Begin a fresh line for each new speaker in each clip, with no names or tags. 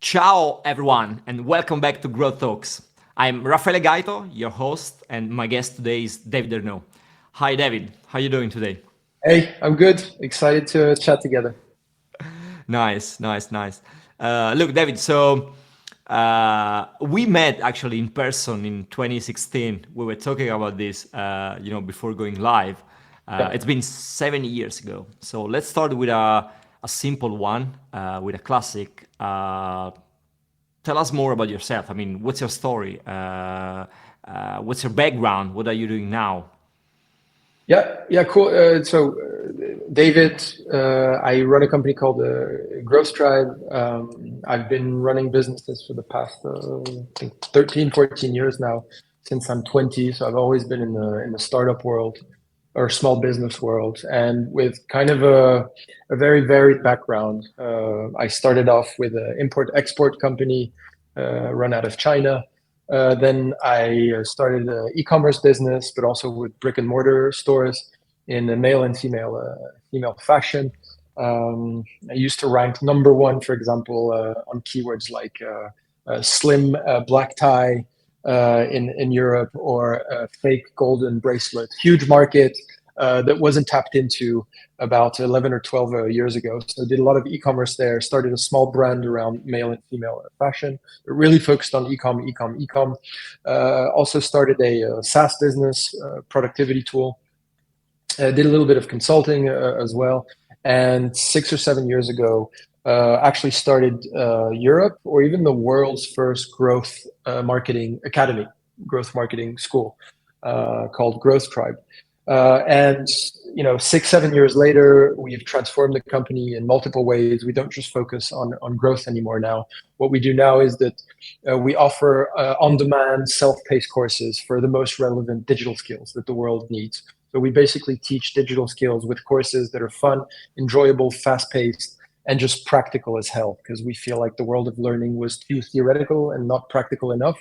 Ciao, everyone, and welcome back to Growth Talks. I'm Raffaele Gaito, your host, and my guest today is David Arnoux. Hi, David. How are you doing today?
Hey, I'm good. Excited to chat together.
Nice. Look, David. We met actually in person in 2016. We were talking about this, before going live.
Yeah.
It's been 7 years ago. So let's start with a simple one, with a classic. Tell us more about yourself. I mean, what's your story? What's your background? What are you doing now?
Yeah, cool. David, I run a company called Growth Tribe. I've been running businesses for the past, I think 13, 14 years now, since I'm 20. So I've always been in the startup world or small business world, and with kind of a very varied background. I started off with an import-export company run out of China. Then I started an e-commerce business, but also with brick and mortar stores in the male and female fashion. I used to rank number one, for example, on keywords like slim black tie in Europe, or a fake golden bracelet. Huge market that wasn't tapped into about 11 or 12 years ago. So I did a lot of e-commerce there, started a small brand around male and female fashion, but really focused on e-com. Also started a SaaS business, productivity tool. Did a little bit of consulting as well. And 6 or 7 years ago, actually started Europe, or even the world's first growth marketing academy, growth marketing school, called Growth Tribe. And 6, 7 years later, we've transformed the company in multiple ways. We don't just focus on growth anymore now. What we do now is that we offer on-demand, self-paced courses for the most relevant digital skills that the world needs. So we basically teach digital skills with courses that are fun, enjoyable, fast-paced, and just practical as hell, because we feel like the world of learning was too theoretical and not practical enough.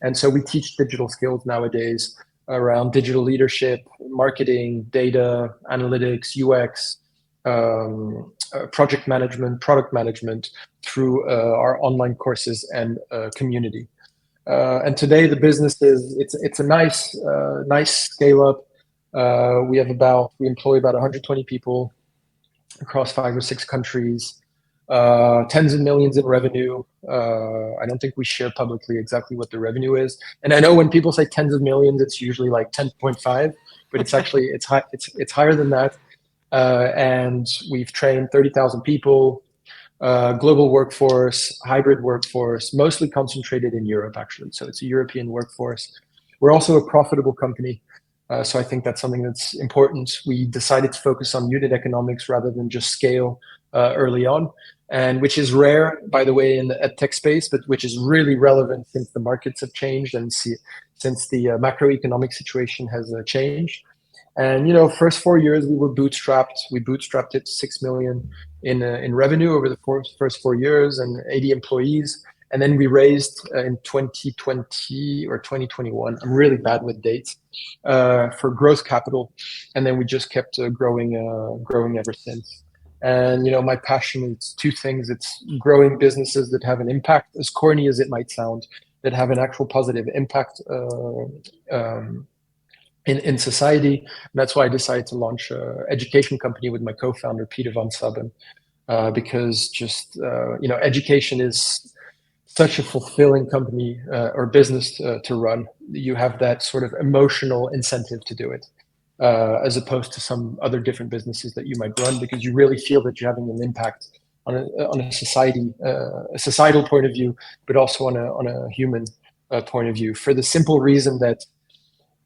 And so we teach digital skills nowadays around digital leadership, marketing, data, analytics, UX, project management, product management through our online courses and community. And today the business it's a nice scale up. We employ about 120 people across 5 or 6 countries, tens of millions in revenue. I don't think we share publicly exactly what the revenue is. And I know when people say tens of millions, it's usually like 10.5, but it's actually it's high. It's higher than that. And we've trained 30,000 people, global workforce, hybrid workforce, mostly concentrated in Europe, actually. So it's a European workforce. We're also a profitable company. So I think that's something that's important. We decided to focus on unit economics rather than just scale early on, and which is rare, by the way, in the ed tech space, but which is really relevant since the markets have changed and since the macroeconomic situation has changed. And first 4 years we were bootstrapped. We bootstrapped it to 6 million in revenue over the first 4 years, and 80 employees. And then we raised in 2020 or 2021. I'm really bad with dates, for growth capital, and then we just kept growing ever since. And my passion is two things: it's growing businesses that have an impact, as corny as it might sound, that have an actual positive impact in society. And that's why I decided to launch an education company with my co-founder Peter van Sabben, because just education is such a fulfilling company or business to run. You have that sort of emotional incentive to do it, as opposed to some other different businesses that you might run, because you really feel that you're having an impact on a society, a societal point of view, but also on a human point of view. For the simple reason that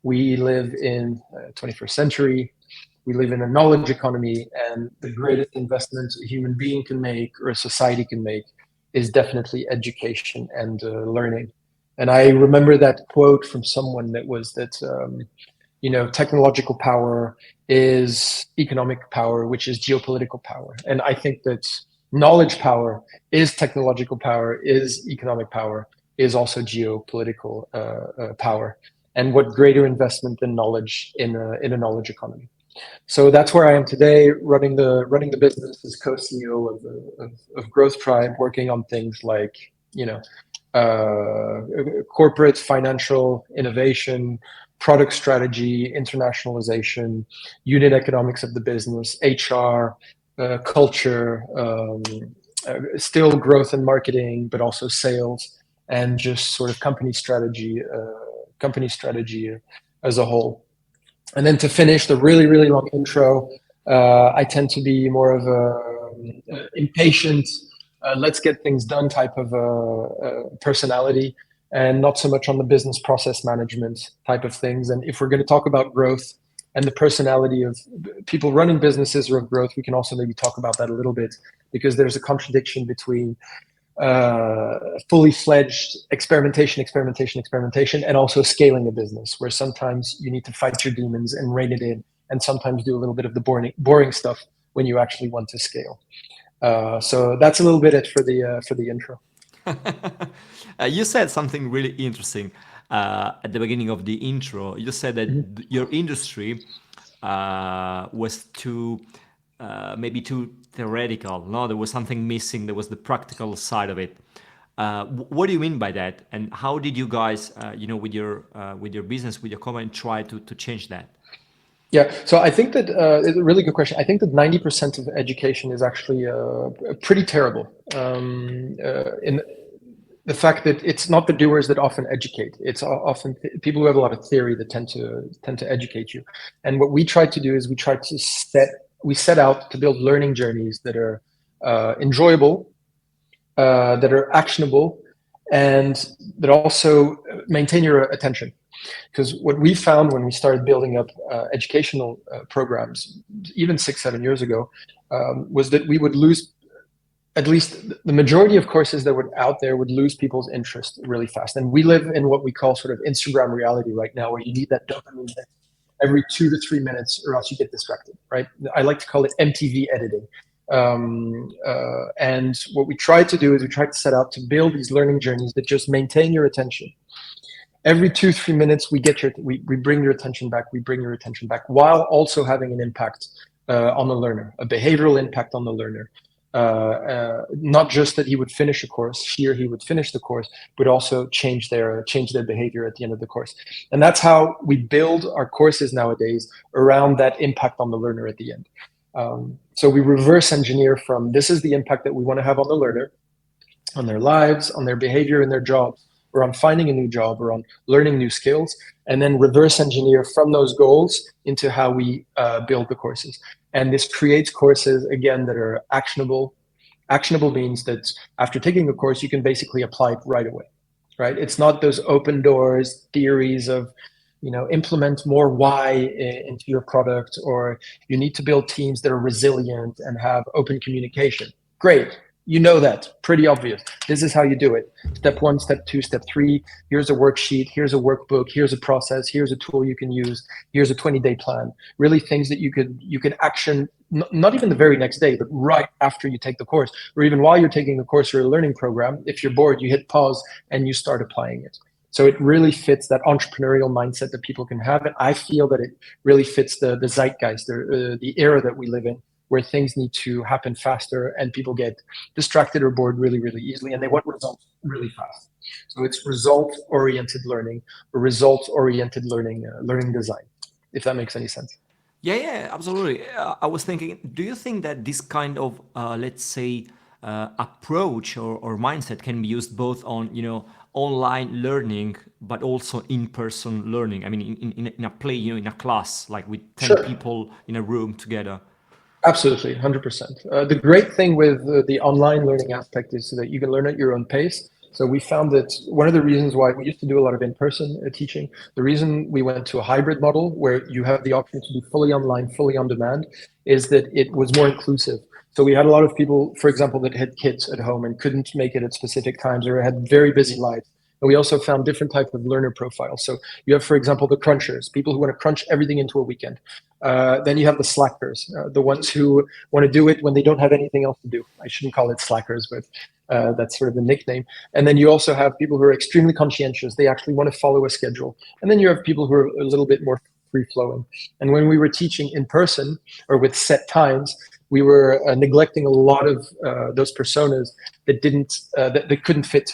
we live in 21st century. We live in a knowledge economy, and the greatest investment a human being can make or a society can make is definitely education and learning. And I remember that quote from someone that was that technological power is economic power, which is geopolitical power. And I think that knowledge power is technological power, is economic power, is also geopolitical power. And what greater investment than knowledge in a knowledge economy? So that's where I am today, running the business as co-CEO of Growth Tribe, working on things like, corporate financial innovation, product strategy, internationalization, unit economics of the business, HR, culture, still growth and marketing, but also sales, and just sort of company strategy as a whole. And then to finish the really, really long intro, I tend to be more of a impatient, let's get things done type of personality, and not so much on the business process management type of things. And if we're going to talk about growth and the personality of people running businesses or of growth, we can also maybe talk about that a little bit, because there's a contradiction between fully fledged experimentation, and also scaling a business, where sometimes you need to fight your demons and rein it in, and sometimes do a little bit of the boring stuff when you actually want to scale. So that's a little bit it for the intro.
You said something really interesting at the beginning of the intro. You said that your industry was too maybe too theoretical. No, there was something missing. There was the practical side of it. What do you mean by that? And how did you guys, with your business, with your company, try to change that?
Yeah, so I think that it's a really good question. I think that 90% of education is actually pretty terrible. In the fact that it's not the doers that often educate. It's often people who have a lot of theory that tend to educate you. And what we try to do is we set out to build learning journeys that are enjoyable, that are actionable, and that also maintain your attention. Because what we found when we started building up educational programs, even 6-7 years ago, was that we would lose, at least the majority of courses that were out there would lose people's interest really fast. And we live in what we call sort of Instagram reality right now, where you need that dopamine hit every 2 to 3 minutes, or else you get distracted, right? I like to call it MTV editing. And what we tried to do is we tried to set out to build these learning journeys that just maintain your attention. Every 2-3 minutes, we bring your attention back. We bring your attention back, while also having an impact on the learner, a behavioral impact on the learner. Not just that he would finish a course, she or he would finish the course, but also change their behavior at the end of the course. And that's how we build our courses nowadays, around that impact on the learner at the end. So we reverse engineer from, this is the impact that we want to have on the learner, on their lives, on their behavior in their jobs, or on finding a new job, or on learning new skills, and then reverse engineer from those goals into how we build the courses. And this creates courses, again, that are actionable. Actionable means that after taking a course, you can basically apply it right away, right? It's not those open doors theories of, implement more why into your product, or you need to build teams that are resilient and have open communication. Great. You know that, pretty obvious. This is how you do it. Step 1, step 2, step 3. Here's a worksheet. Here's a workbook. Here's a process. Here's a tool you can use. Here's a 20-day plan. Really things that you could action, not even the very next day, but right after you take the course, or even while you're taking the course or a learning program. If you're bored, you hit pause and you start applying it. So it really fits that entrepreneurial mindset that people can have. And I feel that it really fits the zeitgeist, the era that we live in, where things need to happen faster and people get distracted or bored really, really easily, and they want results really fast. So it's result-oriented learning, or results-oriented learning design, if that makes any sense.
Yeah, absolutely. I was thinking, do you think that this kind of, let's say, approach or mindset can be used both on, online learning, but also in-person learning? I mean, in a play, in a class, like with 10
Sure.
people in a room together.
Absolutely, 100%. The great thing with the online learning aspect is that you can learn at your own pace. So we found that one of the reasons why we used to do a lot of in-person teaching, the reason we went to a hybrid model where you have the option to be fully online, fully on demand, is that it was more inclusive. So we had a lot of people, for example, that had kids at home and couldn't make it at specific times, or had very busy lives. And we also found different types of learner profiles. So you have, for example, the crunchers, people who want to crunch everything into a weekend. Then you have the slackers, the ones who want to do it when they don't have anything else to do. I shouldn't call it slackers, but that's sort of the nickname. And then you also have people who are extremely conscientious. They actually want to follow a schedule. And then you have people who are a little bit more free flowing. And when we were teaching in person or with set times, we were neglecting a lot of those personas that that couldn't fit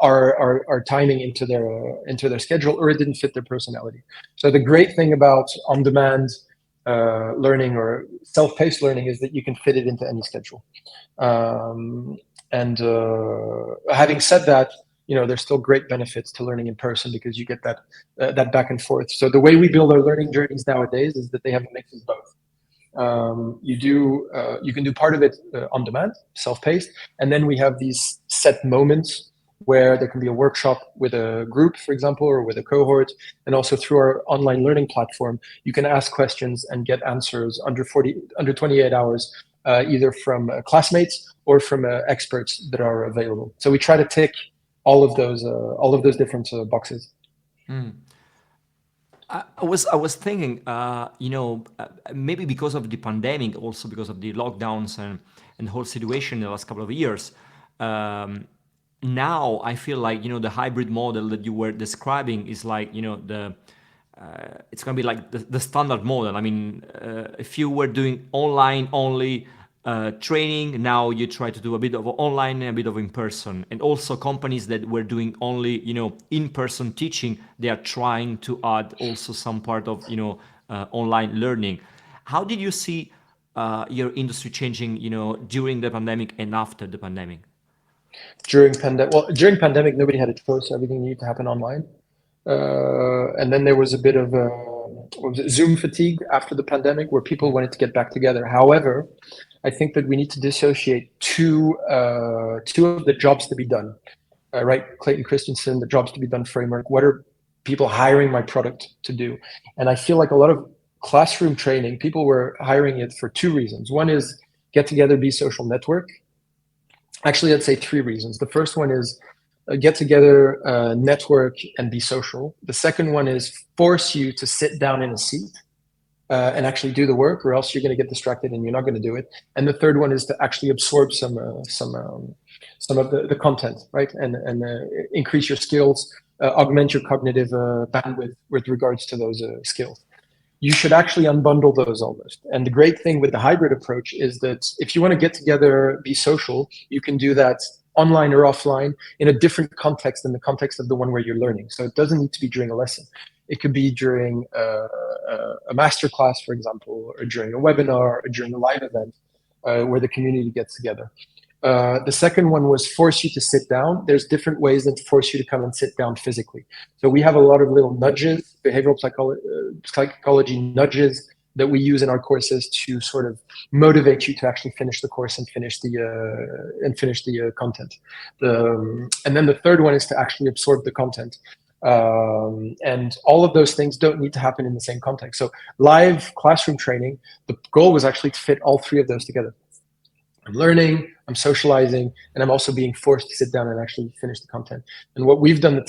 our timing into their schedule, or it didn't fit their personality. So the great thing about on-demand learning or self-paced learning is that you can fit it into any schedule. And having said that, there's still great benefits to learning in person because you get that back and forth. So the way we build our learning journeys nowadays is that they have a mix of both. You can do part of it on demand, self-paced, and then we have these set moments where there can be a workshop with a group, for example, or with a cohort, and also through our online learning platform, you can ask questions and get answers under 28 hours, either from classmates or from experts that are available. So we try to tick all of those different boxes.
I was thinking, maybe because of the pandemic, also because of the lockdowns and the whole situation in the last couple of years. Now I feel like the hybrid model that you were describing is like it's going to be like the standard model. I mean, if you were doing online only training, now you try to do a bit of online and a bit of in person. And also companies that were doing only in person teaching, they are trying to add also some part of online learning. How did you see your industry changing during the pandemic and after the pandemic?
During pandemic, nobody had a choice. Everything needed to happen online. And then there was a bit of Zoom fatigue after the pandemic, where people wanted to get back together. However, I think that we need to dissociate two of the jobs to be done. Right, Clayton Christensen, the jobs to be done framework. What are people hiring my product to do? And I feel like a lot of classroom training, people were hiring it for two reasons. One is get together, be social, network. Actually, I'd say three reasons. The first one is get together, network, and be social. The second one is force you to sit down in a seat and actually do the work, or else you're going to get distracted and you're not going to do it. And the third one is to actually absorb some of the content, right, and increase your skills, augment your cognitive bandwidth with regards to those skills. You should actually unbundle those almost. And the great thing with the hybrid approach is that if you want to get together, be social, you can do that online or offline in a different context than the context of the one where you're learning. So it doesn't need to be during a lesson. It could be during a master class, for example, or during a webinar, or during a live event where the community gets together. The second one was force you to sit down. There's different ways than to force you to come and sit down physically. So we have a lot of little nudges, behavioral psychology nudges that we use in our courses to sort of motivate you to actually finish the course and finish the content. And then the third one is to actually absorb the content. And all of those things don't need to happen in the same context. So live classroom training, the goal was actually to fit all three of those together. I'm learning, I'm socializing, and I'm also being forced to sit down and actually finish the content. And what we've done,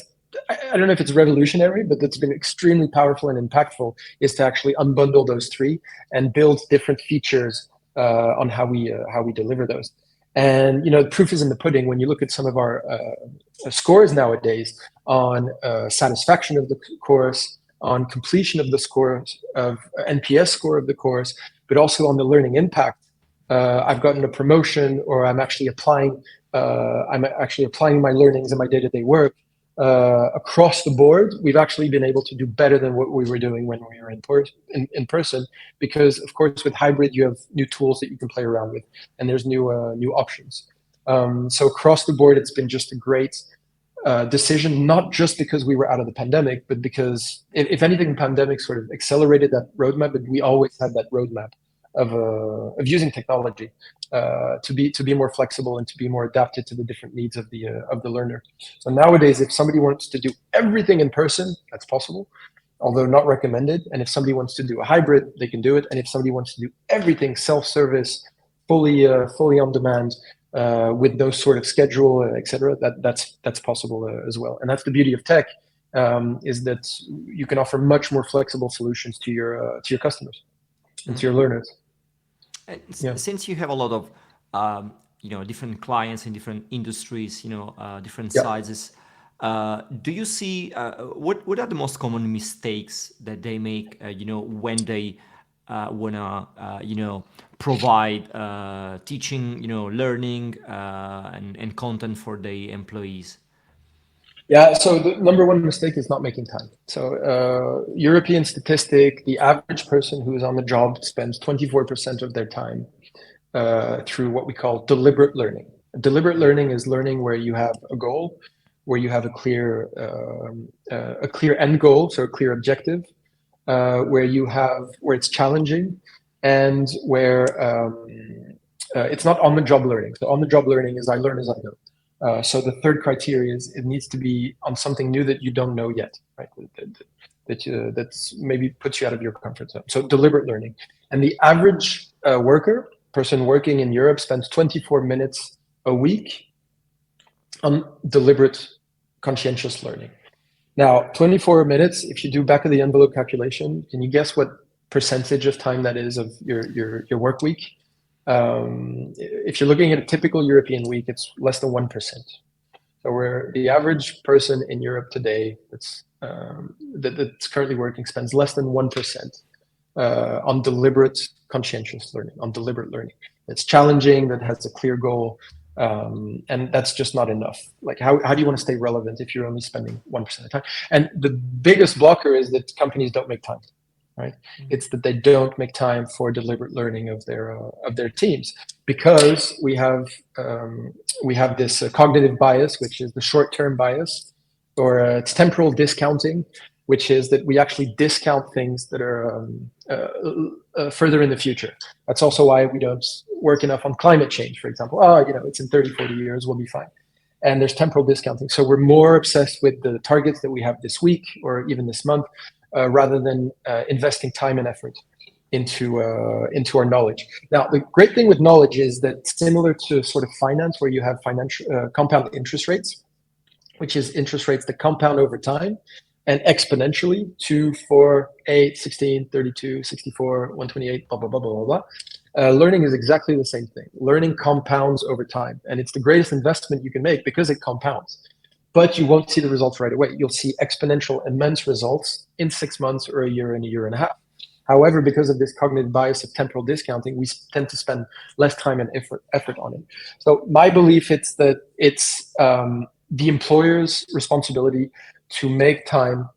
I don't know if it's revolutionary, but that's been extremely powerful and impactful, is to actually unbundle those three and build different features on how we deliver those. And the proof is in the pudding. When you look at some of our scores nowadays on satisfaction of the course, on completion of the scores, of NPS score of the course, but also on the learning impact. I've gotten a promotion, or I'm actually applying my learnings in my day-to-day work across the board. We've actually been able to do better than what we were doing when we were in person, because of course with hybrid you have new tools that you can play around with, and there's new options. So across the board, it's been just a great decision, not just because we were out of the pandemic, but because if anything, the pandemic sort of accelerated that roadmap, but we always had that roadmap of using technology to be more flexible and to be more adapted to the different needs of the learner. So nowadays, if somebody wants to do everything in person, that's possible, although not recommended. And if somebody wants to do a hybrid, they can do it. And if somebody wants to do everything self-service, fully on demand, with no sort of schedule, etc., that's possible as well. And that's the beauty of tech, is that you can offer much more flexible solutions to your customers and to your learners.
Since you have a lot of different clients in different industries, different sizes, Do you see what are the most common mistakes that they make? When they wanna provide teaching, learning and content for the employees.
Yeah, so the number one mistake is not making time. So European statistic, the average person who is on the job spends 24% of their time through what we call deliberate learning. Deliberate learning is learning where you have a goal, where you have a clear end goal, so a clear objective, where it's challenging, and where it's not on the job learning. So on the job learning is I learn as I go. So the third criteria is it needs to be on something new that you don't know yet, right? That's maybe puts you out of your comfort zone. So deliberate learning, and the average person working in Europe spends 24 minutes a week on deliberate, conscientious learning. Now, 24 minutes, if you do back of the envelope calculation, can you guess what percentage of time that is of your work week? If you're looking at a typical European week, it's less than 1%. So where the average person in Europe today that's currently working spends less than 1% on deliberate, conscientious learning, on deliberate learning. It's challenging, that has a clear goal, and that's just not enough. Like, how do you want to stay relevant if you're only spending 1% of the time? And the biggest blocker is that companies don't make time. Right? It's that they don't make time for deliberate learning of their teams, because we have this cognitive bias, which is the short-term bias, or it's temporal discounting, which is that we actually discount things that are further in the future. That's also why we don't work enough on climate change, for example. It's in 30, 40 years, we'll be fine. And there's temporal discounting. So we're more obsessed with the targets that we have this week or even this month, rather than investing time and effort into our knowledge. Now, the great thing with knowledge is that, similar to sort of finance, where you have financial compound interest rates, which is interest rates that compound over time and exponentially, 2, 4, 8, 16, 32, 64, 128, blah, blah, blah, blah, blah, blah. Learning is exactly the same thing. Learning compounds over time, and it's the greatest investment you can make because it compounds. But you won't see the results right away. You'll see exponential, immense results in 6 months or a year and a year and a half. However, because of this cognitive bias of temporal discounting, we tend to spend less time and effort on it. So my belief is that it's the employer's responsibility to make time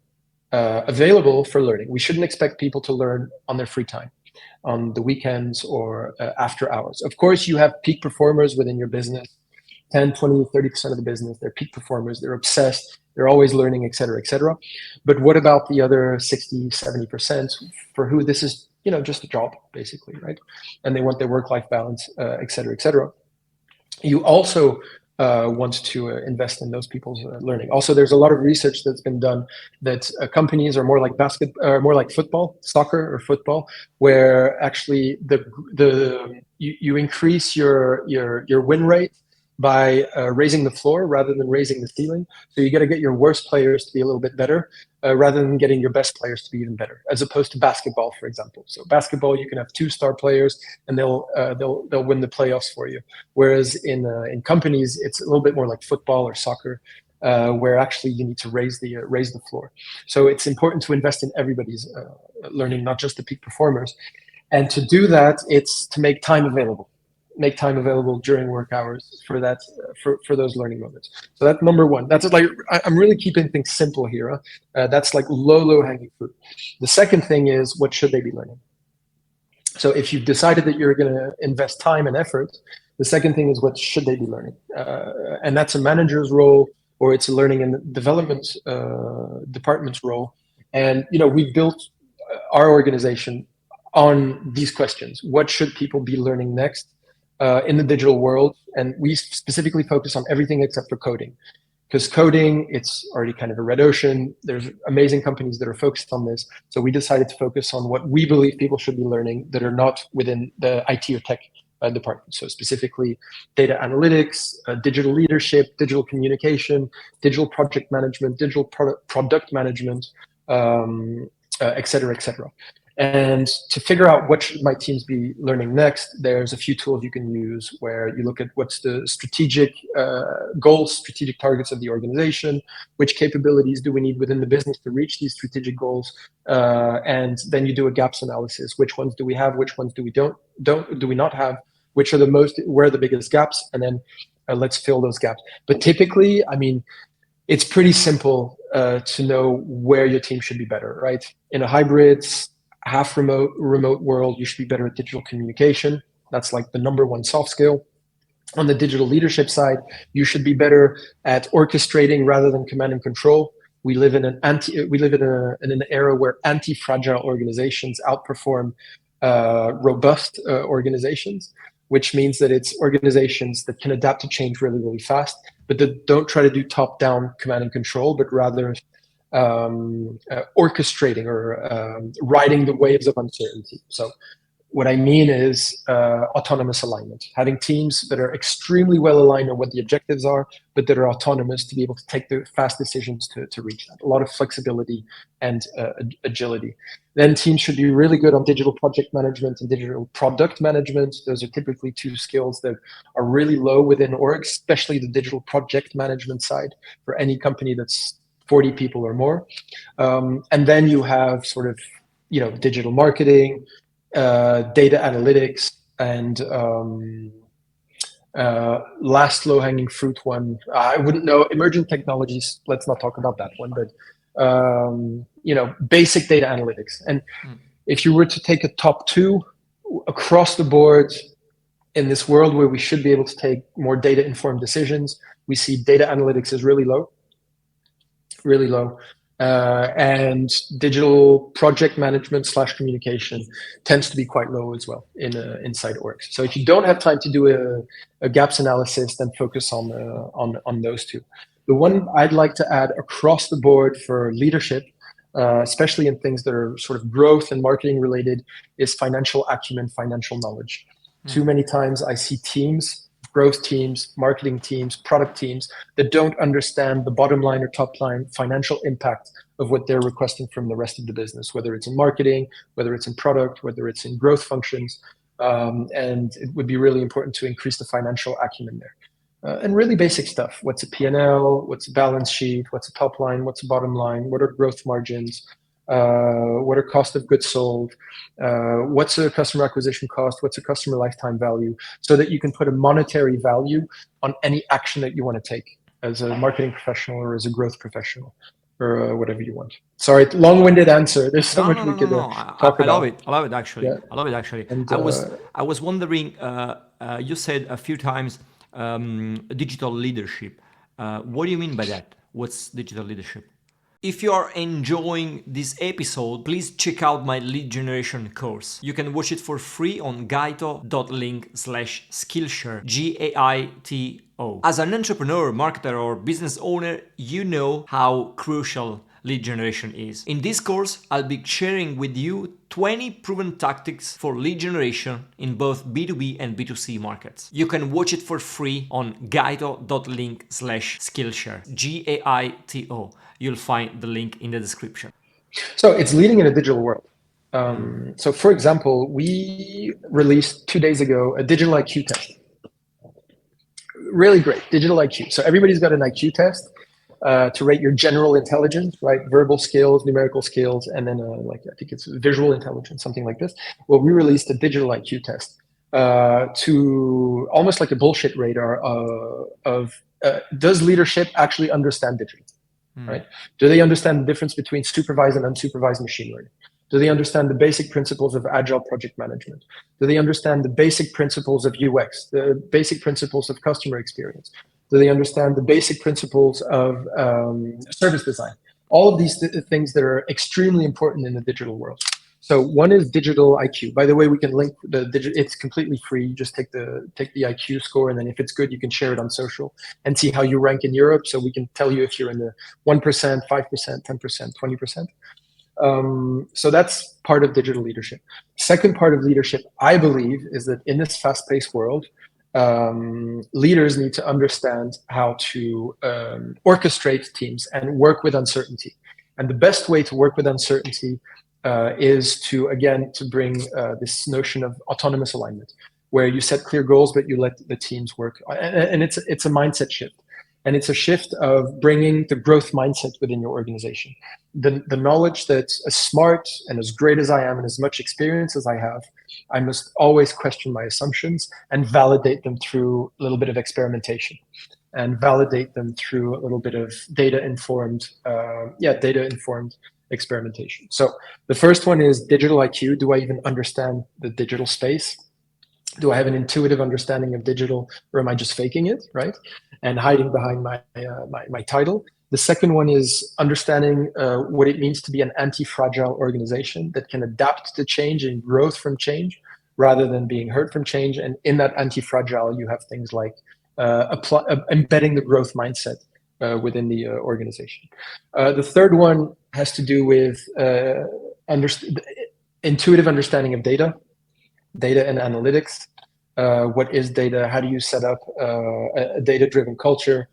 available for learning. We shouldn't expect people to learn on their free time, on the weekends or after hours. Of course, you have peak performers within your business. 10, 20, 30% of the business, they're peak performers, they're obsessed, they're always learning, et cetera, et cetera. But what about the other 60, 70% for who this is, just a job, basically, right? And they want their work-life balance, et cetera, et cetera. You also want to invest in those people's learning. Also, there's a lot of research that's been done that companies are more like football, soccer or football, where actually you increase your win rate by raising the floor rather than raising the ceiling. So you got to get your worst players to be a little bit better, rather than getting your best players to be even better, as opposed to basketball, for example. So basketball, you can have 2-star players and they'll win the playoffs for you. Whereas in companies, it's a little bit more like football or soccer, where actually you need to raise the floor. So it's important to invest in everybody's learning, not just the peak performers. And to do that, it's to make time available. Make time available during work hours for that, for those learning moments. So that's number one. That's like, I'm really keeping things simple here. That's like low hanging fruit. The second thing is, what should they be learning? So if you've decided that you're going to invest time and effort, the second thing is, what should they be learning? And that's a manager's role, or it's a learning and development department's role. And we've built our organization on these questions. What should people be learning next in the digital world? And we specifically focus on everything except for coding, because coding, it's already kind of a red ocean. There's amazing companies that are focused on this. So we decided to focus on what we believe people should be learning that are not within the IT or tech department. So specifically data analytics, digital leadership, digital communication, digital project management, digital product management, et cetera, et cetera. And to figure out what should my teams be learning next, there's a few tools you can use where you look at what's the strategic goals, strategic targets of the organization, which capabilities do we need within the business to reach these strategic goals, and then you do a gaps analysis. Which ones do we have? Which ones do we not have? Which are where are the biggest gaps? And then let's fill those gaps. But typically, I mean, it's pretty simple to know where your team should be better, right? In a hybrid, half remote world, you should be better at digital communication. That's like the number one soft skill. On the digital leadership side, you should be better at orchestrating rather than command and control. We live in an era where anti-fragile organizations outperform robust organizations, which means that it's organizations that can adapt to change really, really fast, but that don't try to do top-down command and control, but rather orchestrating or riding the waves of uncertainty. So what I mean is autonomous alignment, having teams that are extremely well aligned on what the objectives are, but that are autonomous to be able to take the fast decisions to reach that. A lot of flexibility and agility. Then teams should be really good on digital project management and digital product management. Those are typically two skills that are really low within orgs, especially the digital project management side for any company that's 40 people or more. And then you have sort of, digital marketing, data analytics, and last low-hanging fruit one, I wouldn't know, emerging technologies. Let's not talk about that one, but basic data analytics. And if you were to take a top two across the board in this world where we should be able to take more data-informed decisions, we see data analytics is really low. And digital project management / communication tends to be quite low as well inside orgs. So if you don't have time to do a gaps analysis, then focus on those two. The one I'd like to add across the board for leadership, especially in things that are sort of growth and marketing related, is financial acumen, financial knowledge. Too many times I see teams, growth teams, marketing teams, product teams that don't understand the bottom line or top line financial impact of what they're requesting from the rest of the business, whether it's in marketing, whether it's in product, whether it's in growth functions. And it would be really important to increase the financial acumen there. And really basic stuff. What's a P&L? What's a balance sheet? What's a top line? What's a bottom line? What are growth margins? What are cost of goods sold? What's a customer acquisition cost? What's a customer lifetime value? So that you can put a monetary value on any action that you want to take as a marketing professional or as a growth professional or whatever you want. Sorry, long-winded answer. There's so much we could talk about.
I love it actually. Yeah. I love it actually. And, I was wondering, you said a few times digital leadership. What do you mean by that? What's digital leadership? If you are enjoying this episode, please check out my lead generation course. You can watch it for free on gaito.link/skillshare, GAITO. As an entrepreneur, marketer, or business owner, you know how crucial lead generation is. In this course, I'll be sharing with you 20 proven tactics for lead generation in both B2B and B2C markets. You can watch it for free on gaito.link/skillshare, GAITO. You'll find the link in the description.
So it's leading in a digital world. So for example, we released 2 days ago a digital IQ test. Really great, digital IQ. So everybody's got an IQ test to rate your general intelligence, right? Verbal skills, numerical skills, and then I think it's visual intelligence, something like this. Well, we released a digital IQ test to almost like a bullshit radar of does leadership actually understand digital? Right? Do they understand the difference between supervised and unsupervised machine learning? Do they understand the basic principles of agile project management? Do they understand the basic principles of UX, the basic principles of customer experience? Do they understand the basic principles of service design? All of these things that are extremely important in the digital world. So one is digital IQ. By the way, we can link it's completely free. You just take the IQ score, and then if it's good, you can share it on social and see how you rank in Europe. So we can tell you if you're in the 1%, 5%, 10%, 20%. So that's part of digital leadership. Second part of leadership, I believe, is that in this fast-paced world, leaders need to understand how to orchestrate teams and work with uncertainty. And the best way to work with uncertainty is to, again, to bring this notion of autonomous alignment, where you set clear goals, but you let the teams work. And it's a mindset shift. And it's a shift of bringing the growth mindset within your organization. The knowledge that as smart and as great as I am and as much experience as I have, I must always question my assumptions and validate them through a little bit of experimentation and validate them through a little bit of data-informed experimentation. So the first one is digital IQ. Do I even understand the digital space? Do I have an intuitive understanding of digital, or am I just faking it, right? And hiding behind my title. The second one is understanding what it means to be an anti-fragile organization that can adapt to change and growth from change rather than being hurt from change. And in that anti-fragile, you have things like embedding the growth mindset within the organization. The third one has to do with intuitive understanding of data and analytics. What is data? How do you set up a data-driven culture?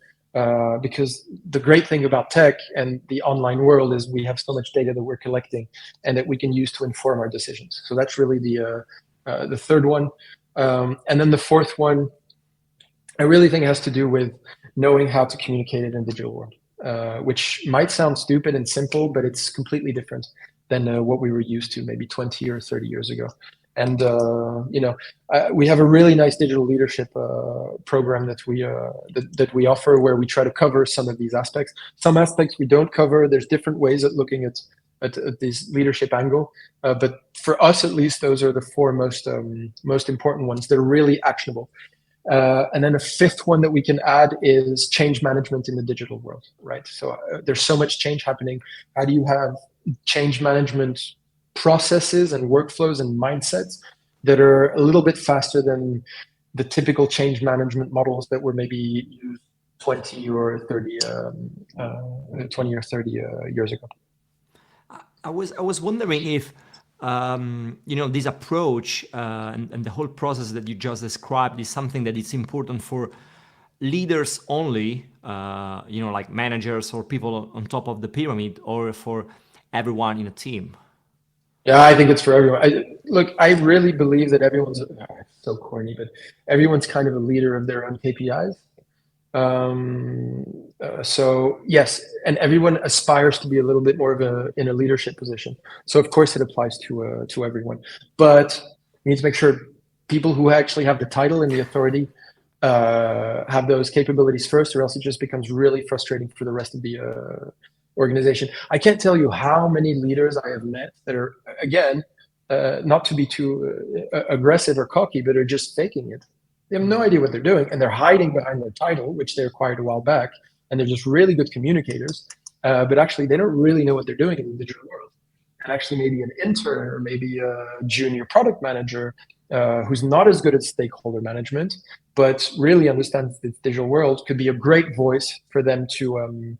Because the great thing about tech and the online world is we have so much data that we're collecting and that we can use to inform our decisions. So that's really the third one. And then the fourth one, I really think it has to do with knowing how to communicate it in the digital world, which might sound stupid and simple, but it's completely different than what we were used to maybe 20 or 30 years ago. And we have a really nice digital leadership program that we offer, where we try to cover some of these aspects. Some aspects we don't cover. There's different ways at looking at this leadership angle, but for us at least, those are the four most important ones that are really actionable. And then a fifth one that we can add is change management in the digital world, right? So there's so much change happening. How do you have change management processes and workflows and mindsets that are a little bit faster than the typical change management models that were maybe used 20 or 30 years ago?
I was wondering if this approach and the whole process that you just described is something that is important for leaders only, like managers or people on top of the pyramid, or for everyone in a team.
Yeah, I think it's for everyone. I really believe that everyone's so corny, but everyone's kind of a leader of their own KPIs. So yes, and everyone aspires to be a little bit more in a leadership position. So of course it applies to everyone, but we need to make sure people who actually have the title and the authority have those capabilities first, or else it just becomes really frustrating for the rest of the organization. I can't tell you how many leaders I have met that are, again, not to be too aggressive or cocky, but are just faking it. They have no idea what they're doing, and they're hiding behind their title, which they acquired a while back, and they're just really good communicators, but actually they don't really know what they're doing in the digital world. And actually maybe an intern or maybe a junior product manager who's not as good at stakeholder management, but really understands the digital world, could be a great voice for them to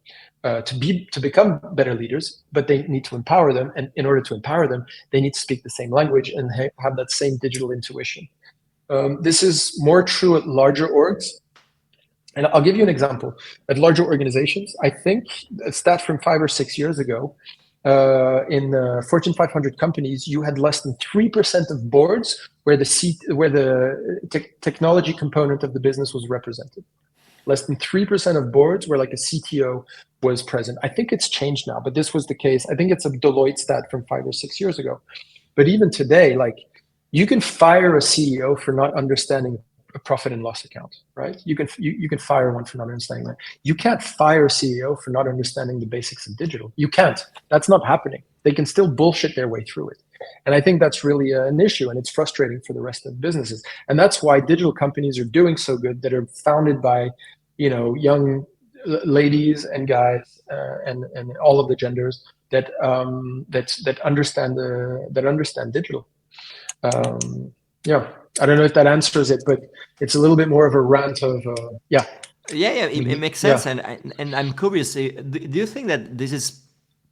become better leaders. But they need to empower them, and in order to empower them, they need to speak the same language and have that same digital intuition. This is more true at larger orgs. And I'll give you an example. At larger organizations, I think a stat from 5 or 6 years ago, in Fortune 500 companies, you had less than 3% of boards where the technology component of the business was represented. Less than 3% of boards where like a CTO was present. I think it's changed now, but this was the case. I think it's a Deloitte stat from 5 or 6 years ago. But even today, like, you can fire a CEO for not understanding a profit and loss account, right? You can fire one for not understanding that. You can't fire a CEO for not understanding the basics of digital. You can't. That's not happening. They can still bullshit their way through it. And I think that's really an issue, and it's frustrating for the rest of businesses. And that's why digital companies are doing so good, that are founded by, young ladies and guys and all of the genders that understand digital. I don't know if that answers it, but it's a little bit more of a rant of
It makes sense. And I'm curious, do you think that this is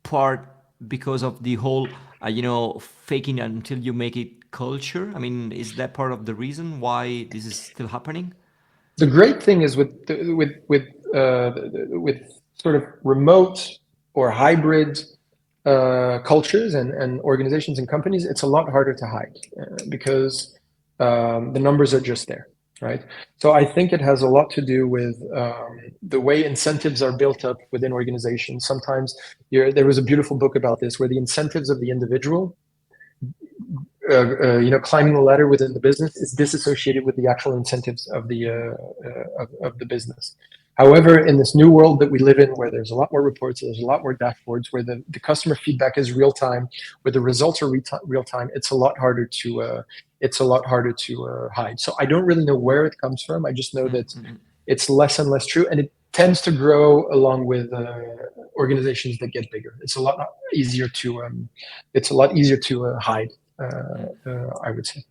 part because of the whole faking until you make it culture? I mean, is that part of the reason why this is still happening?
The great thing is with sort of remote or hybrid cultures and organizations and companies, it's a lot harder to hide because the numbers are just there, right? So I think it has a lot to do with the way incentives are built up within organizations. Sometimes there was a beautiful book about this, where the incentives of the individual, climbing the ladder within the business, is disassociated with the actual incentives of the business. However, in this new world that we live in, where there's a lot more reports, there's a lot more dashboards, where the customer feedback is real time, where the results are real time, it's a lot harder to hide. So I don't really know where it comes from. I just know that it's less and less true, and it tends to grow along with organizations that get bigger. It's a lot easier to hide. I would say.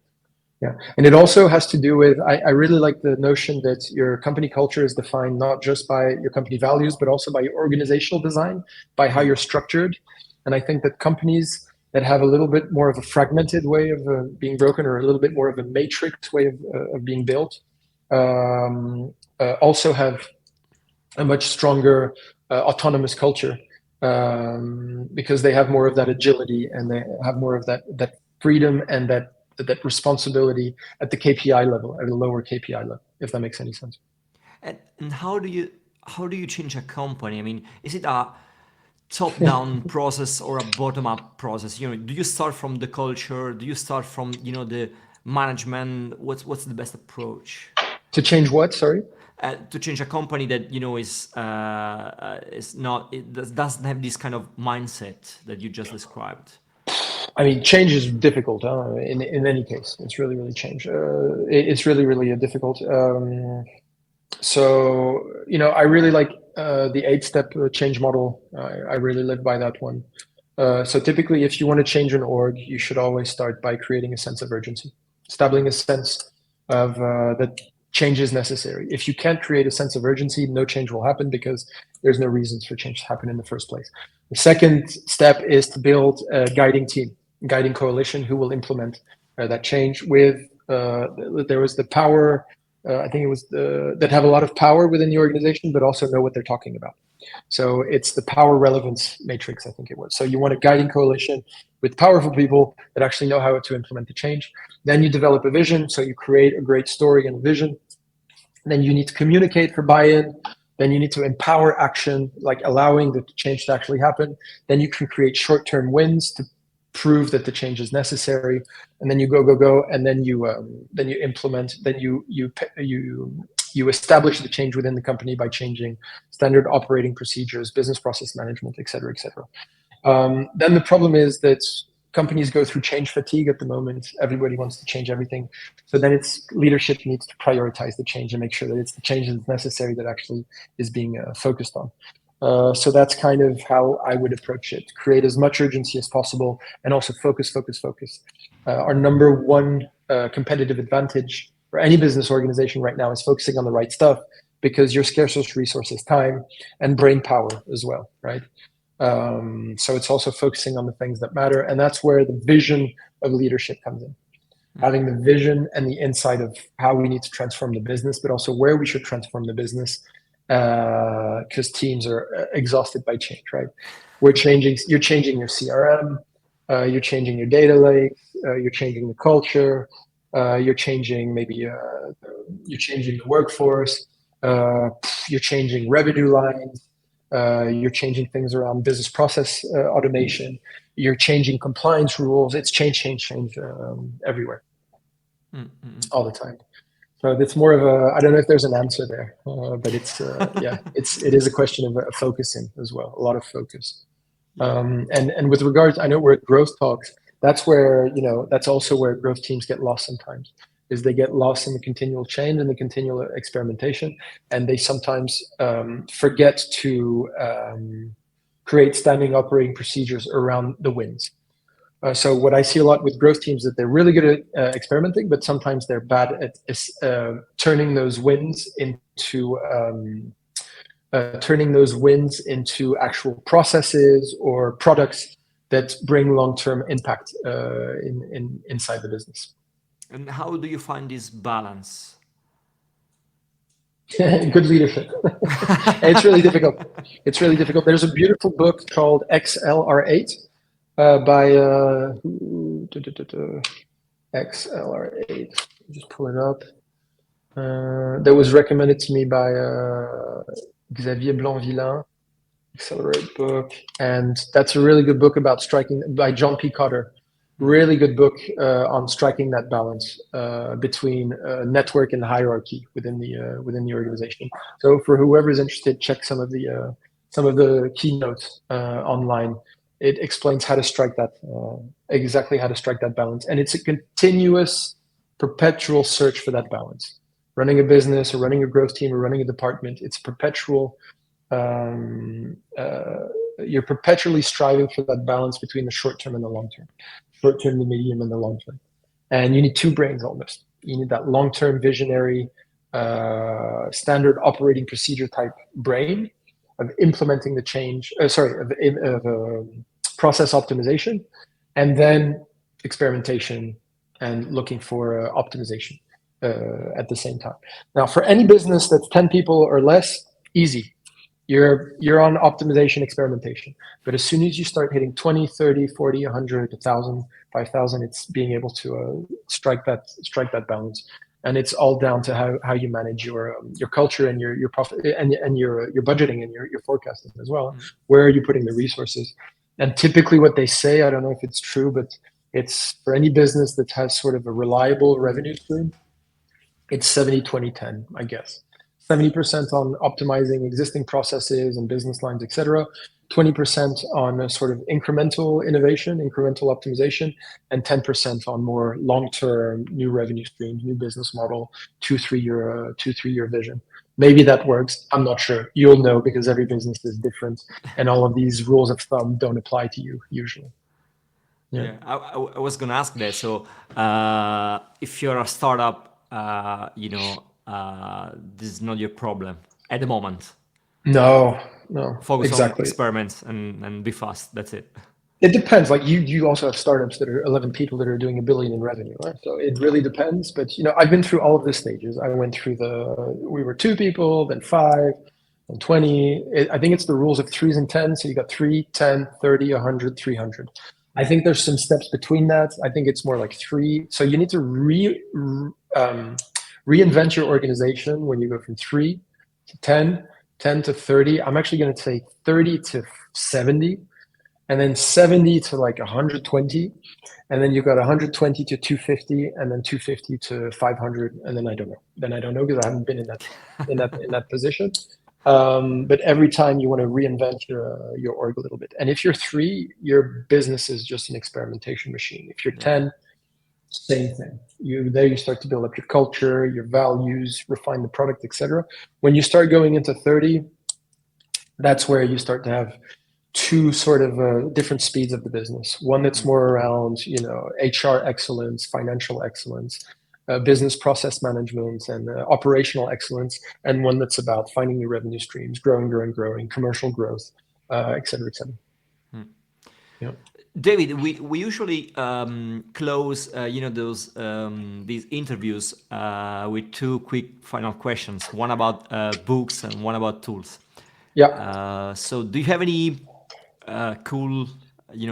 Yeah. And it also has to do with, I really like the notion that your company culture is defined not just by your company values, but also by your organizational design, by how you're structured. And I think that companies that have a little bit more of a fragmented way of being broken, or a little bit more of a matrix way of being built, also have a much stronger autonomous culture, because they have more of that agility, and they have more of that freedom and that responsibility at the KPI level, at a lower KPI level, if that makes any sense.
And how do you change a company? I mean, is it a top-down process or a bottom-up process? Do you start from the culture? Do you start from the management? What's the best approach?
To change what? Sorry.
To change a company that doesn't have this kind of mindset that you just described.
I mean, change is difficult. In any case, it's really, really change. It's really, really difficult. So I really like the 8-step change model. I really live by that one. So typically, if you want to change an org, you should always start by creating a sense of urgency, establishing a sense of that change is necessary. If you can't create a sense of urgency, no change will happen, because there's no reasons for change to happen in the first place. The second step is to build a guiding team, guiding coalition, who will implement that change with, there was the power, I think it was that have a lot of power within the organization, but also know what they're talking about. So it's the power relevance matrix, I think it was. So you want a guiding coalition with powerful people that actually know how to implement the change. Then you develop a vision. So you create a great story and vision. Then you need to communicate for buy-in. Then you need to empower action, like allowing the change to actually happen. Then you can create short-term wins to prove that the change is necessary. And then you go, and then you implement. Then you establish the change within the company by changing standard operating procedures, business process management, et cetera, et cetera. Then the problem is that companies go through change fatigue at the moment. Everybody wants to change everything. So then leadership needs to prioritize the change and make sure that it's the change that's necessary that actually is being focused on. So that's kind of how I would approach it. Create as much urgency as possible, and also focus. Our number one competitive advantage for any business organization right now is focusing on the right stuff, because your scarcest resource is time and brain power as well, right? So it's also focusing on the things that matter, and that's where the vision of leadership comes in. Having the vision and the insight of how we need to transform the business, but also where we should transform the business, because teams are exhausted by change, right? You're changing your CRM, you're changing your data lake, you're changing the culture, you're changing the workforce, you're changing revenue lines, you're changing things around business process automation, you're changing compliance rules. It's change everywhere, all the time. So it's more of I don't know if there's an answer there, but it is a question of focusing as well, a lot of focus. And with regards, I know we're at growth talks. That's where, that's also where growth teams get lost sometimes, is they get lost in the continual change and the continual experimentation, and they sometimes forget to create standing operating procedures around the wins. So what I see a lot with growth teams, that they're really good at experimenting, but sometimes they're bad at turning those wins into actual processes or products that bring long-term impact inside the business.
And how do you find this balance?
Good leadership. It's really difficult. It's really difficult. There's a beautiful book called XLR8 by XLR8. Just pull it up. That was recommended to me by Xavier Blanc-Villain. Accelerate book, and that's a really good book about striking by John P. Cotter. Really good book on striking that balance between network and hierarchy within the organization. So for whoever is interested, check some of the keynotes online. It explains how to strike that exactly how to strike that balance, and it's a continuous, perpetual search for that balance. Running a business or running a growth team or running a department, it's perpetual. You're perpetually striving for that balance between the short term and the long term, short term, the medium, and the long term. And you need two brains almost. You need that long term visionary, standard operating procedure type brain of implementing the change, of process optimization, and then experimentation and looking for optimization at the same time. Now, for any business that's 10 people or less, easy. You're on optimization experimentation. But as soon as you start hitting 20, 30, 40, 100, 1,000, 5,000, it's being able to strike that balance. And it's all down to how you manage your culture and your profit and your budgeting and your forecasting as well. Mm-hmm. Where are you putting the resources? And typically what they say, I don't know if it's true, but it's for any business that has sort of a reliable revenue stream, it's 70, 20, 10, I guess. 70% on optimizing existing processes and business lines, et cetera. 20% on a sort of incremental innovation, incremental optimization, and 10% on more long-term new revenue streams, new business model, 2-3 year vision. Maybe that works. I'm not sure. You'll know because every business is different, and all of these rules of thumb don't apply to you usually.
Yeah, I was gonna ask that. So, if you're a startup, this is not your problem at the moment.
No.
Focus
exactly.
on experiments and be fast. That's it.
It depends. Like you also have startups that are 11 people that are doing $1 billion in revenue, right? So it really depends. But I've been through all of the stages. I went through we were 2 people, then 5, and 20. I think it's the rules of 3s and 10. So you got 3, 10, 30, 100, 300. I think there's some steps between that. I think it's more like 3. So you need to reinvent your organization when you go from 3 to 10, 10 to 30. I'm actually going to say 30 to 70, and then 70 to like 120, and then you've got 120 to 250, and then 250 to 500, and then I don't know. Because I haven't been in that position. But every time you want to reinvent your org a little bit. And if you're 3, your business is just an experimentation machine. If you're 10, same thing. You start to build up your culture, your values, refine the product, etc. When you start going into 30, that's where you start to have 2 sort of different speeds of the business. One that's more around, HR excellence, financial excellence, business process management, and operational excellence, and one that's about finding new revenue streams, growing, commercial growth, et cetera, et cetera. Yeah.
David, we usually close these interviews with 2 quick final questions. One about books and one about tools.
Yeah.
So do you have any cool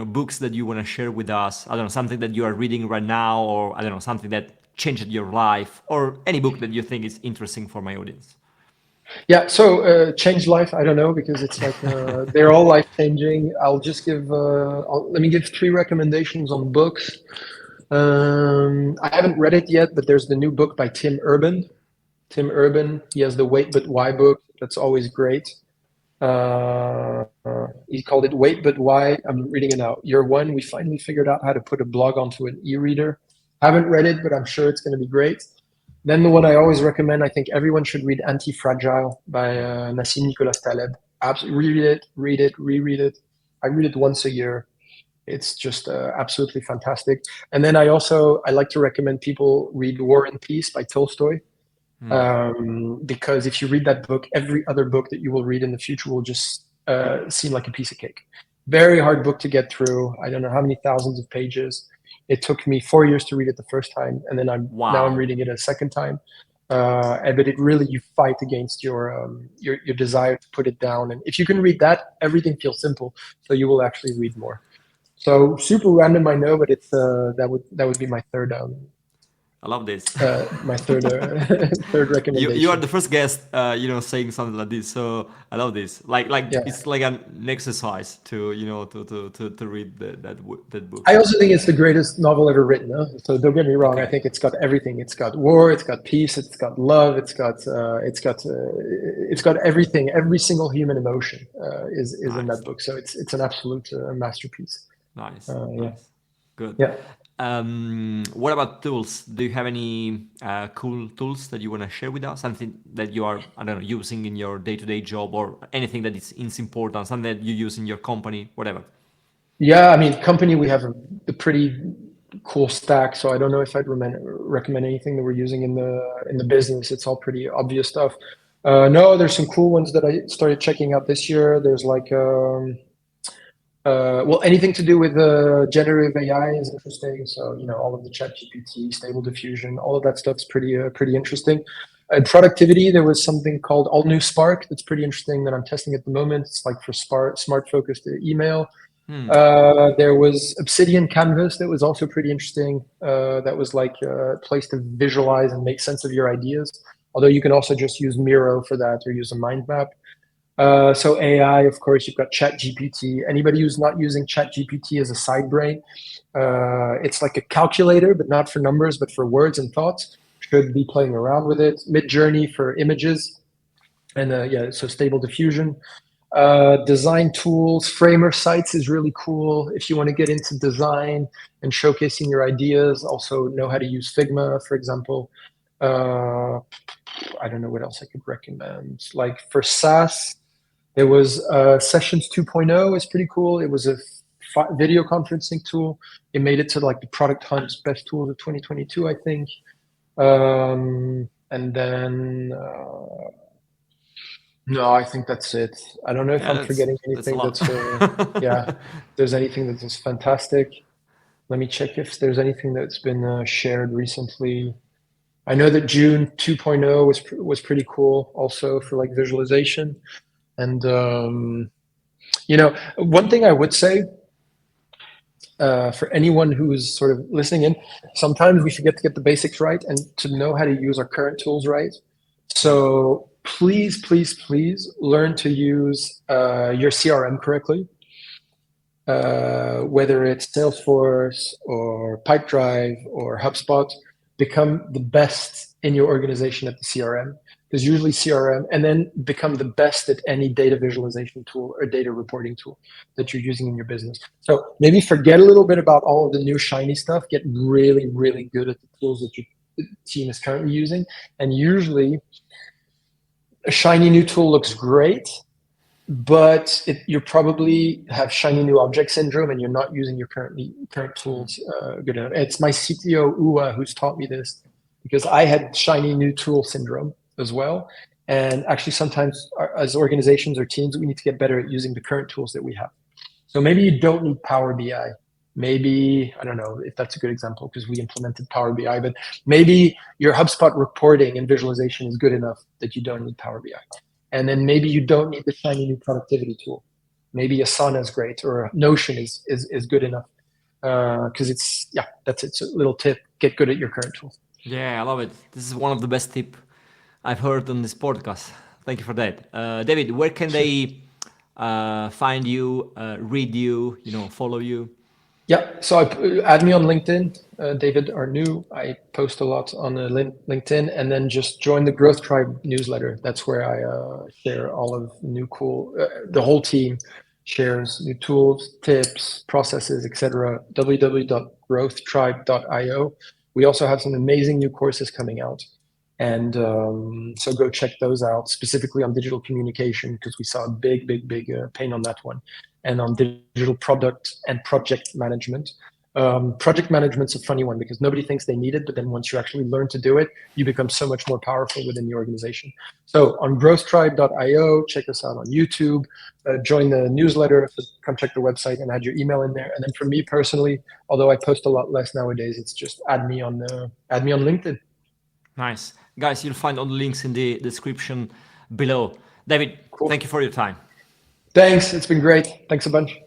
books that you want to share with us? I don't know, something that you are reading right now, or I don't know, something that changed your life, or any book that you think is interesting for my audience.
Yeah, so changed life, I don't know, because it's like they're all life changing. I'll just let me give 3 recommendations on books. I haven't read it yet, but there's the new book by Tim Urban. He has the Wait But Why book. That's always great. He called it Wait But Why. I'm reading it now. Year 1, we finally figured out how to put a blog onto an e-reader. Haven't read it, but I'm sure it's going to be great. Then the one I always recommend, I think everyone should read Anti-Fragile by Nassim Nicholas Taleb. Absolutely read it, reread it. I read it once a year. It's just absolutely fantastic. And then I like to recommend people read War and Peace by Tolstoy. Because if you read that book, every other book that you will read in the future will just seem like a piece of cake. Very hard book to get through. I don't know how many thousands of pages. It took me 4 years to read it the first time, and then now I'm reading it a second time. but it really, you fight against your desire to put it down. And if you can read that, everything feels simple, so you will actually read more. So super random, I know, but it's that would be
I love this.
my third third
You are
recommendation.
the first guest, saying something like this. So I love this. Like
Yeah.
it's like an exercise to to read that
I
book.
also think it's the greatest novel ever written. Huh? So don't get me wrong. I
Okay,
think it's got everything. It's got war. It's got peace. It's got love. It's got everything. Every single human emotion is in that
nice,
book. So it's an absolute masterpiece.
nice,
Yeah,
nice, good.
yeah,
What about tools? Do you have any cool tools that you want to share with us? Something that you are, I don't know, using in your day-to-day job, or anything that is important, something that you use in your company, whatever.
yeah. I mean, company, we have a pretty cool stack. So I don't know if I'd recommend anything that we're using in the business. It's all pretty obvious stuff. No, there's some cool ones that I started checking out this year. There's like well, anything to do with generative AI is interesting. So, all of the chat GPT, stable diffusion, all of that stuff is pretty interesting. Productivity, there was something called All New Spark that's pretty interesting that I'm testing at the moment. It's like for smart focused email. There was Obsidian Canvas that was also pretty interesting. That was like a place to visualize and make sense of your ideas. Although you can also just use Miro for that or use a mind map. So AI, of course, you've got ChatGPT. Anybody who's not using ChatGPT as a side brain, it's like a calculator, but not for numbers, but for words and thoughts. Should be playing around with it. Midjourney for images, and yeah, so stable diffusion. Design tools, Framer sites is really cool if you want to get into design and showcasing your ideas. Also know how to use Figma, for example. Uh, I don't know what else I could recommend. Like for SaaS, there was Sessions 2.0 is pretty cool. It was a video conferencing tool. It made it to like the Product Hunt's best tools of 2022, I think. And then no, I think that's it. I don't know if
Yeah,
I'm forgetting
that's a
anything
lot.
yeah, if there's anything that was fantastic. Let me check if there's anything that's been shared recently. I know that June 2.0 was pretty cool also for like visualization. And one thing I would say for anyone who is sort of listening in, sometimes we forget to get the basics right and to know how to use our current tools right. So please, please, please learn to use your CRM correctly, whether it's Salesforce or Pipedrive or HubSpot. Become the best in your organization at the CRM. There's usually CRM, and then become the best at any data visualization tool or data reporting tool that you're using in your business. So maybe forget a little bit about all of the new shiny stuff. Get really, really good at the tools that your team is currently using. And usually, a shiny new tool looks great, but you probably have shiny new object syndrome and you're not using your current tools good enough. It's my CTO Ua who's taught me this, because I had shiny new tool syndrome as well. And actually, sometimes as organizations or teams, we need to get better at using the current tools that we have. So maybe you don't need Power BI. Maybe, I don't know if that's a good example because we implemented Power BI, but maybe your HubSpot reporting and visualization is good enough that you don't need Power BI. And then maybe you don't need the shiny new productivity tool. Maybe Asana is great, or Notion is good enough. Because yeah, that's it. It's a little tip. Get good at your current tool.
Yeah, I love it. This is one of the best tip I've heard on this podcast. Thank you for that. David, where can
Sure.
they find you, read you, follow you?
Yeah, so add me on LinkedIn, David Arnoux. I post a lot on LinkedIn, and then just join the Growth Tribe newsletter. That's where I share all of new cool. The whole team shares new tools, tips, processes, etc. www.growthtribe.io. We also have some amazing new courses coming out, and so go check those out, specifically on digital communication, because we saw a big, big, big pain on that one, and on digital product and project management. Project management's a funny one because nobody thinks they need it, but then once you actually learn to do it, you become so much more powerful within the organization. So on growthtribe.io, check us out on YouTube, join the newsletter, so come check the website and add your email in there. And then for me personally, although I post a lot less nowadays, it's just add me on LinkedIn.
Nice. Guys, you'll find all the links in the description below. David,
Cool.
thank you for your time.
Thanks. It's been great. Thanks a bunch.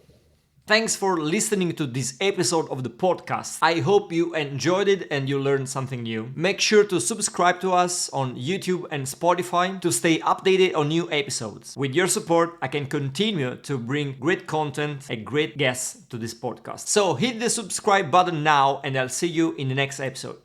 Thanks for listening to this episode of the podcast. I hope you enjoyed it and you learned something new. Make sure to subscribe to us on YouTube and Spotify to stay updated on new episodes. With your support, I can continue to bring great content and great guests to this podcast. So hit the subscribe button now and I'll see you in the next episode.